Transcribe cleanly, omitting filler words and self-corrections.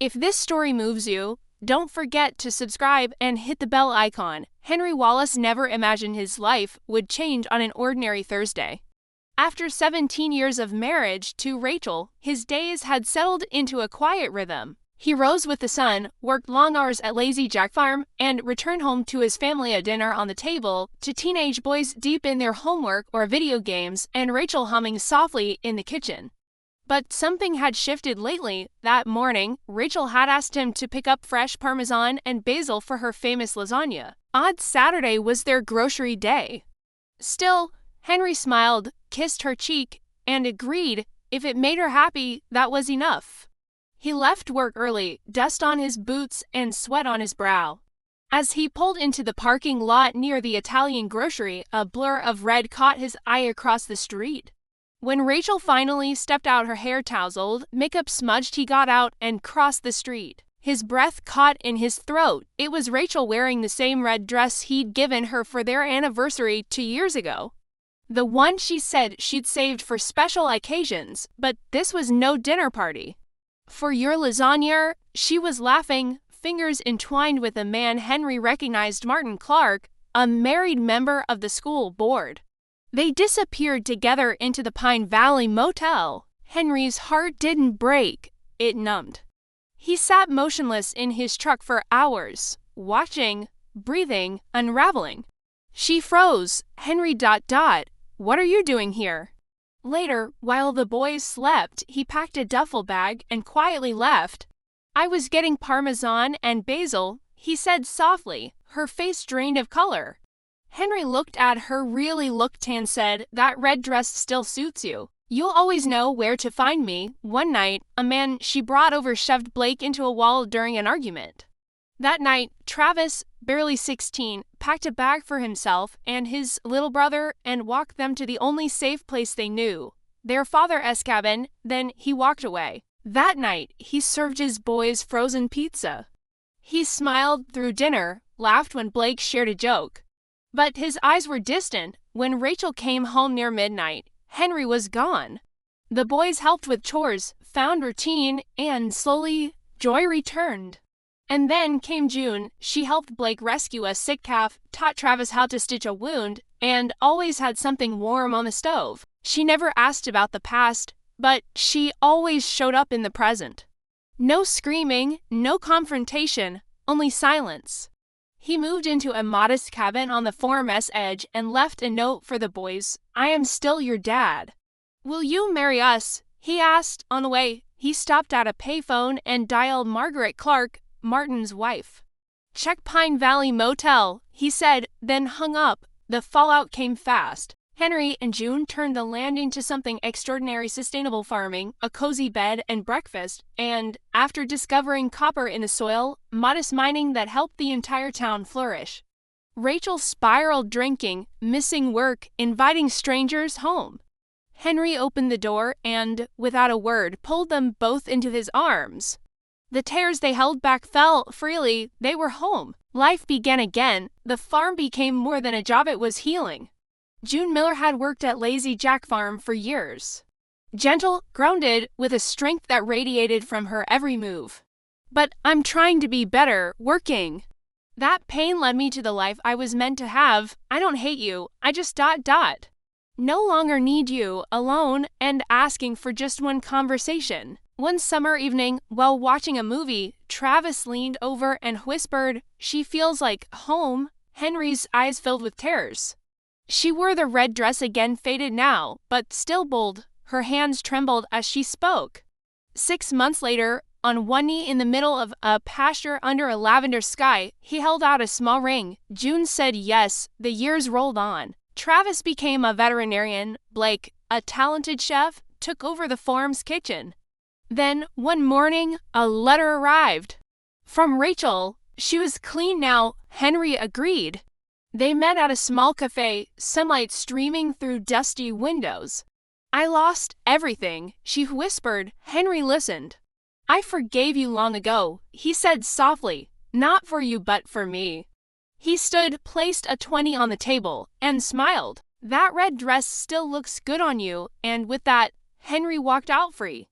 If this story moves you, don't forget to subscribe and hit the bell icon. Henry Wallace never imagined his life would change on an ordinary Thursday. After 17 years of marriage to Rachel, his days had settled into a quiet rhythm. He rose with the sun, worked long hours at Lazy Jack Farm, and returned home to his family a dinner on the table, to teenage boys deep in their homework or video games, and Rachel humming softly in the kitchen. But something had shifted lately. That morning, Rachel had asked him to pick up fresh Parmesan and basil for her famous lasagna. Odd Saturday was their grocery day. Still, Henry smiled, kissed her cheek, and agreed if it made her happy, that was enough. He left work early, dust on his boots and sweat on his brow. As he pulled into the parking lot near the Italian grocery, a blur of red caught his eye across the street. When Rachel finally stepped out, her hair tousled, makeup smudged, he got out and crossed the street. His breath caught in his throat. It was Rachel wearing the same red dress he'd given her for their anniversary 2 years ago. The one she said she'd saved for special occasions, but this was no dinner party. For your lasagna, she was laughing, fingers entwined with a man Henry recognized, Martin Clark, a married member of the school board. They disappeared together into the Pine Valley Motel. Henry's heart didn't break, it numbed. He sat motionless in his truck for hours, watching, breathing, unraveling. She froze. Henry ... What are you doing here? Later, while the boys slept, he packed a duffel bag and quietly left. I was getting Parmesan and basil, he said softly, her face drained of color. Henry looked at her, really looked, and said, that red dress still suits you. You'll always know where to find me. One night, a man she brought over shoved Blake into a wall during an argument. That night, Travis, barely 16, packed a bag for himself and his little brother and walked them to the only safe place they knew, their father's cabin. Then he walked away. That night, he served his boys frozen pizza. He smiled through dinner, laughed when Blake shared a joke. But his eyes were distant. When Rachel came home near midnight, Henry was gone. The boys helped with chores, found routine, and slowly, joy returned. And then came June. She helped Blake rescue a sick calf, taught Travis how to stitch a wound, and always had something warm on the stove. She never asked about the past, but she always showed up in the present. No screaming, no confrontation, only silence. He moved into a modest cabin on the farm's edge and left a note for the boys. I am still your dad. Will you marry us? He asked. On the way, he stopped at a payphone and dialed Margaret Clark, Martin's wife. Check Pine Valley Motel, he said, then hung up. The fallout came fast. Henry and June turned the land into something extraordinary: sustainable farming, a cozy bed and breakfast, and, after discovering copper in the soil, modest mining that helped the entire town flourish. Rachel spiraled, drinking, missing work, inviting strangers home. Henry opened the door and, without a word, pulled them both into his arms. The tears they held back fell freely. They were home. Life began again. The farm became more than a job, it was healing. June Miller had worked at Lazy Jack Farm for years. Gentle, grounded, with a strength that radiated from her every move. But I'm trying to be better, working. That pain led me to the life I was meant to have. I don't hate you, I just ... No longer need you, alone, and asking for just one conversation. One summer evening, while watching a movie, Travis leaned over and whispered, she feels like home. Henry's eyes filled with tears. She wore the red dress again, faded now, but still bold. Her hands trembled as she spoke. 6 months later, on one knee in the middle of a pasture under a lavender sky, he held out a small ring. June said yes. The years rolled on. Travis became a veterinarian. Blake, a talented chef, took over the farm's kitchen. Then, one morning, a letter arrived. From Rachel. She was clean now, Henry agreed. They met at a small cafe, sunlight streaming through dusty windows. I lost everything, she whispered. Henry listened. I forgave you long ago, he said softly. Not for you, but for me. He stood, placed a 20 on the table, and smiled. That red dress still looks good on you, and with that, Henry walked out free.